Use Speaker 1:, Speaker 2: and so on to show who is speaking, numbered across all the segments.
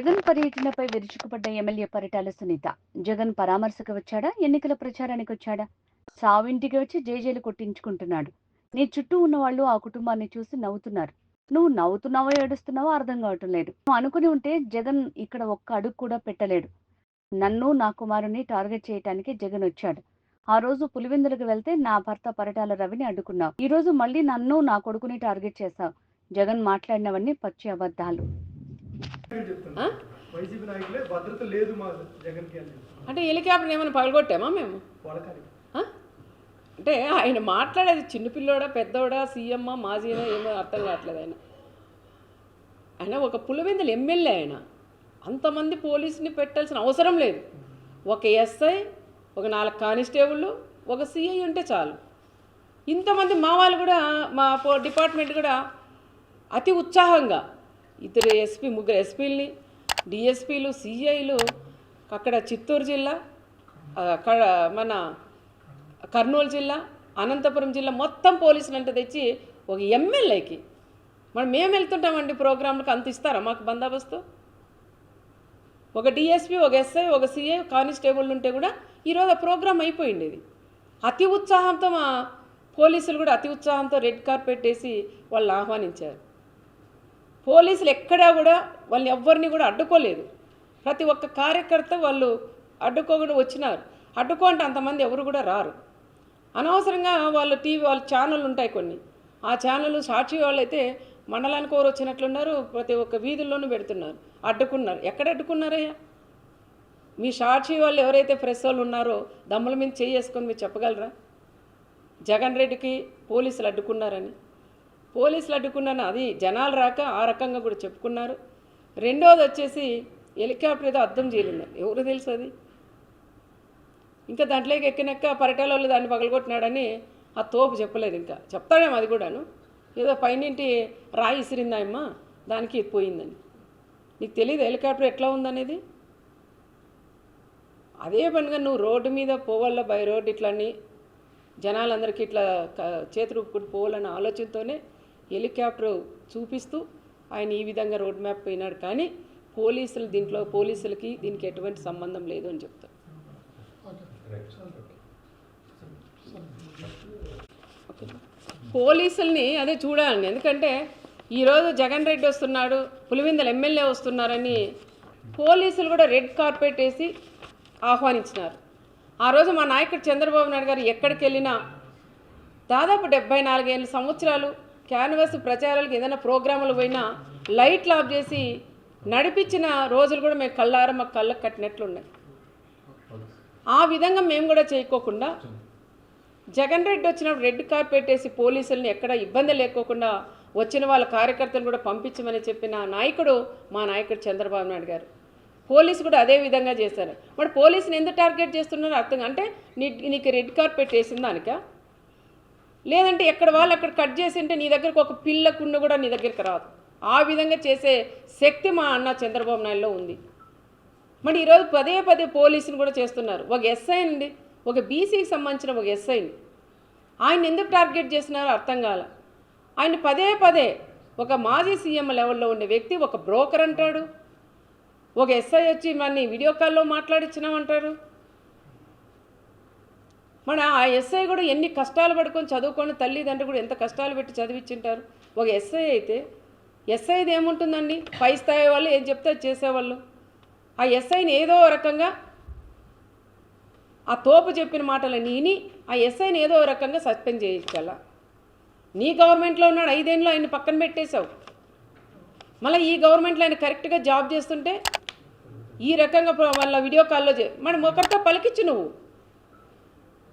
Speaker 1: జగన్ పర్యటనపై విరుచుకుపడ్డ ఎమ్మెల్యే పరిటాల సునీత. జగన్ పరామర్శకు వచ్చాడా, ఎన్నికల ప్రచారానికి వచ్చాడా? సావింటికి వచ్చి జేజేలు కొట్టించుకుంటున్నాడు. నీ చుట్టూ ఉన్న వాళ్ళు ఆ కుటుంబాన్ని చూసి నవ్వుతున్నారు. నువ్వు నవ్వుతున్నావో ఏడుస్తున్నావో అర్థం కావటం లేదు. నువ్వు అనుకుని ఉంటే జగన్ ఇక్కడ ఒక్క అడుగు కూడా పెట్టలేడు. నన్ను నా కుమారుని టార్గెట్ చేయటానికి జగన్ వచ్చాడు. ఆ రోజు పులివెందులకు వెళ్తే నా భర్త పరిటాల రవిని అడ్డుకున్నావు. ఈ రోజు మళ్ళీ నన్ను నా కొడుకుని టార్గెట్ చేశావు. జగన్ మాట్లాడినవన్నీ పచ్చి అబద్ధాలు.
Speaker 2: అంటే హెలికాప్టర్ ఏమైనా పగలగొట్టామా మేము? అంటే ఆయన మాట్లాడేది చిన్నపిల్లోడా పెద్దోడా సీఎమ్మా మాజీనా ఏమో అర్థం కావట్లేదు. ఆయన ఒక పులివెందుల ఎమ్మెల్యే. ఆయన అంతమంది పోలీసుని పెట్టాల్సిన అవసరం లేదు. ఒక ఎస్ఐ, ఒక 4 కానిస్టేబుళ్ళు, ఒక సిఐ ఉంటే చాలు. ఇంతమంది మా వాళ్ళు కూడా, మా డిపార్ట్మెంట్ కూడా అతి ఉత్సాహంగా ముగ్గురు ఎస్పీలని, డిఎస్పీలు, సిఐలు, అక్కడ చిత్తూరు జిల్లా, అక్కడ మన కర్నూలు జిల్లా, అనంతపురం జిల్లా మొత్తం పోలీసులు అంటే తెచ్చి ఒక ఎమ్మెల్యేకి మేము వెళ్తుంటామండి ప్రోగ్రాంలకు. అంత ఇస్తారా మాకు బందోబస్తు? ఒక డిఎస్పీ, ఒక ఎస్ఐ, ఒక సిఐ, కానిస్టేబుల్ ఉంటే కూడా ఈరోజు ఆ ప్రోగ్రాం అయిపోయింది. ఇది అతి ఉత్సాహంతో మా పోలీసులు కూడా అతి ఉత్సాహంతో రెడ్ కార్పెట్ వేసి వాళ్ళు ఆహ్వానించారు. పోలీసులు ఎక్కడా కూడా వాళ్ళని ఎవ్వరిని కూడా అడ్డుకోలేదు. ప్రతి ఒక్క కార్యకర్త వాళ్ళు అడ్డుకోకుండా వచ్చినారు. అడ్డుకోంటే అంతమంది ఎవరు కూడా రారు. అనవసరంగా వాళ్ళ వాళ్ళ ఛానళ్ళు ఉంటాయి కొన్ని. ఆ ఛానళ్ళు సాక్షి వాళ్ళు అయితే మండలానికి ఎవరు వచ్చినట్లున్నారు, ప్రతి ఒక్క వీధుల్లోనూ పెడుతున్నారు. అడ్డుకున్నారు. ఎక్కడ అడ్డుకున్నారయ్యా? మీ సాక్షి వాళ్ళు ఎవరైతే ప్రెస్ వాళ్ళు ఉన్నారో దమ్ముల మీద చేసుకొని మీరు చెప్పగలరా జగన్ రెడ్డికి పోలీసులు అడ్డుకున్నారని? పోలీసులు అడ్డుకున్నాను, అది జనాలు రాక ఆ రకంగా కూడా చెప్పుకున్నారు. రెండోది వచ్చేసి హెలికాప్టర్ ఏదో అర్థం చేయలేదండి. ఎవరు తెలుసు అది? ఇంకా దాంట్లోకి ఎక్కినాక పరిటాల వాళ్ళు దాన్ని పగలగొట్టినాడని ఆ తోపు చెప్పలేదు. ఇంకా చెప్తాడేమో అది కూడాను. ఏదో పైనింటి రాయి ఇసిరిందాయమ్మా, దానికి పోయిందని. నీకు తెలియదు హెలికాప్టర్ ఎట్లా ఉందనేది? అదే పనిగా నువ్వు రోడ్డు మీద పోవాల, బై రోడ్డు ఇట్లని జనాలందరికీ ఇట్లా చేతులు ఊపుకుంటూ పోవాలన్న ఆలోచనతోనే హెలికాప్టర్ చూపిస్తూ ఆయన ఈ విధంగా రోడ్ మ్యాప్ పోయినాడు. కానీ పోలీసులకి దీనికి ఎటువంటి సంబంధం లేదు అని చెప్తారు. పోలీసుల్ని అదే చూడాలండి. ఎందుకంటే ఈరోజు జగన్ రెడ్డి వస్తున్నాడు, పులివెందుల ఎమ్మెల్యే వస్తున్నారని పోలీసులు కూడా రెడ్ కార్పెట్ వేసి ఆహ్వానించినారు. ఆ రోజు మా నాయకుడు చంద్రబాబు నాయుడు గారు ఎక్కడికి వెళ్ళినా దాదాపు 74 సంవత్సరాలు క్యాన్వాస్ ప్రచారాలకు ఏదైనా ప్రోగ్రాములు పోయినా లైట్లు ఆఫ్ చేసి నడిపించిన రోజులు కూడా మేము కళ్ళారా మాకు కళ్ళకు కట్టినట్లున్నాయి. ఆ విధంగా మేము కూడా చేయకోకుండా జగన్ రెడ్డి వచ్చినప్పుడు రెడ్ కార్పెట్ వేసి పోలీసుల్ని ఎక్కడ ఇబ్బంది లేకోకుండా వచ్చిన వాళ్ళ కార్యకర్తలు కూడా పంపించమని చెప్పిన నాయకుడు మా నాయకుడు చంద్రబాబు నాయుడు గారు. పోలీసు కూడా అదే విధంగా చేశారు. మరి పోలీసుని ఎందుకు టార్గెట్ చేస్తున్నారో అర్థం. అంటే నీకు రెడ్ కార్పెట్ వేసిన దానిక, లేదంటే ఎక్కడ వాళ్ళు అక్కడ కట్ చేసి ఉంటే నీ దగ్గరకు ఒక పిల్లకున్న కూడా నీ దగ్గరికి రాదు. ఆ విధంగా చేసే శక్తి మా అన్న చంద్రబాబు నాయుడులో ఉంది. మరి ఈరోజు పదే పోలీసుని కూడా చేస్తున్నారు. ఒక ఎస్ఐ అండి, ఒక బీసీకి సంబంధించిన ఒక ఎస్ఐని ఆయన ఎందుకు టార్గెట్ చేస్తున్నారో అర్థం కాల. ఆయన పదే ఒక మాజీ సీఎం లెవెల్లో ఉండే వ్యక్తి ఒక బ్రోకర్ అంటాడు. ఒక ఎస్ఐ వచ్చి మన వీడియో కాల్లో మాట్లాడించినామంటారు. మన ఆ ఎస్ఐ కూడా ఎన్ని కష్టాలు పడుకొని చదువుకొని తల్లిదండ్రులు కూడా ఎంత కష్టాలు పెట్టి చదివించుంటారు. ఒక ఎస్ఐ అయితే ఎస్ఐది ఏముంటుందండి? పై స్థాయి వాళ్ళు ఏం చెప్తే చేసేవాళ్ళు. ఆ ఎస్ఐని ఏదో రకంగా ఆ తోపు చెప్పిన మాటలని విని ఆ ఎస్ఐని ఏదో రకంగా సస్పెండ్ చేయించాల. నీ గవర్నమెంట్లో ఉన్నాడు, 5 ఏళ్ళు ఆయన పక్కన పెట్టేశావు. మళ్ళీ ఈ గవర్నమెంట్లో ఆయన కరెక్ట్గా జాబ్ చేస్తుంటే ఈ రకంగా వాళ్ళ వీడియో కాల్లో మనం ఒకరితో పలికిచ్చు. నువ్వు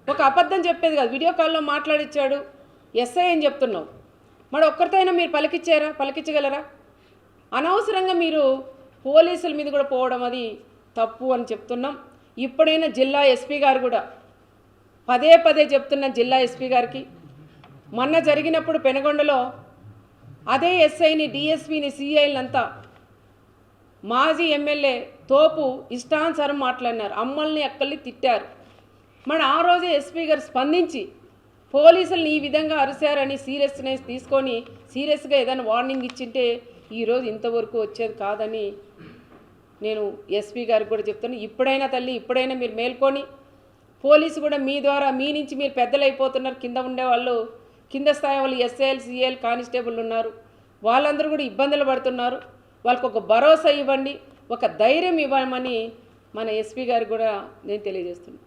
Speaker 2: ఒక అబద్ధం చెప్పేది కాదు, వీడియో కాల్లో మాట్లాడిచ్చాడు ఎస్ఐ అని చెప్తున్నావు. మరి ఒక్కరితో అయినా మీరు పలికించగలరా? అనవసరంగా మీరు పోలీసుల మీద కూడా పోవడం అది తప్పు అని చెప్తున్నాం. ఇప్పుడైనా జిల్లా ఎస్పీ గారు కూడా పదే చెప్తున్న జిల్లా ఎస్పీ గారికి, మొన్న జరిగినప్పుడు పెనగొండలో అదే ఎస్ఐని, డిఎస్పీని, సిఐలంతా మాజీ ఎమ్మెల్యే తోపు ఇష్టానుసారం మాట్లాడినారు. అమ్మల్ని అక్కల్ని తిట్టారు. మరి ఆ రోజే ఎస్పీ గారు స్పందించి పోలీసులను ఈ విధంగా అరిశారని సీరియస్నెస్ తీసుకొని సీరియస్గా ఏదైనా వార్నింగ్ ఇచ్చింటే ఈరోజు ఇంతవరకు వచ్చేది కాదని నేను ఎస్పీ గారికి కూడా చెప్తాను, ఇప్పుడైనా తల్లి, ఇప్పుడైనా మీరు మేల్కొని, పోలీసు కూడా మీ ద్వారా, మీ నుంచి మీరు పెద్దలు అయిపోతున్నారు, కింద ఉండేవాళ్ళు, కింద స్థాయి వాళ్ళు ఎస్ఐఎల్ సిఐఎల్ కానిస్టేబుల్ ఉన్నారు, వాళ్ళందరూ కూడా ఇబ్బందులు పడుతున్నారు, వాళ్ళకు ఒక భరోసా ఇవ్వండి, ఒక ధైర్యం ఇవ్వమని మన ఎస్పీ గారికి కూడా నేను తెలియజేస్తున్నాను.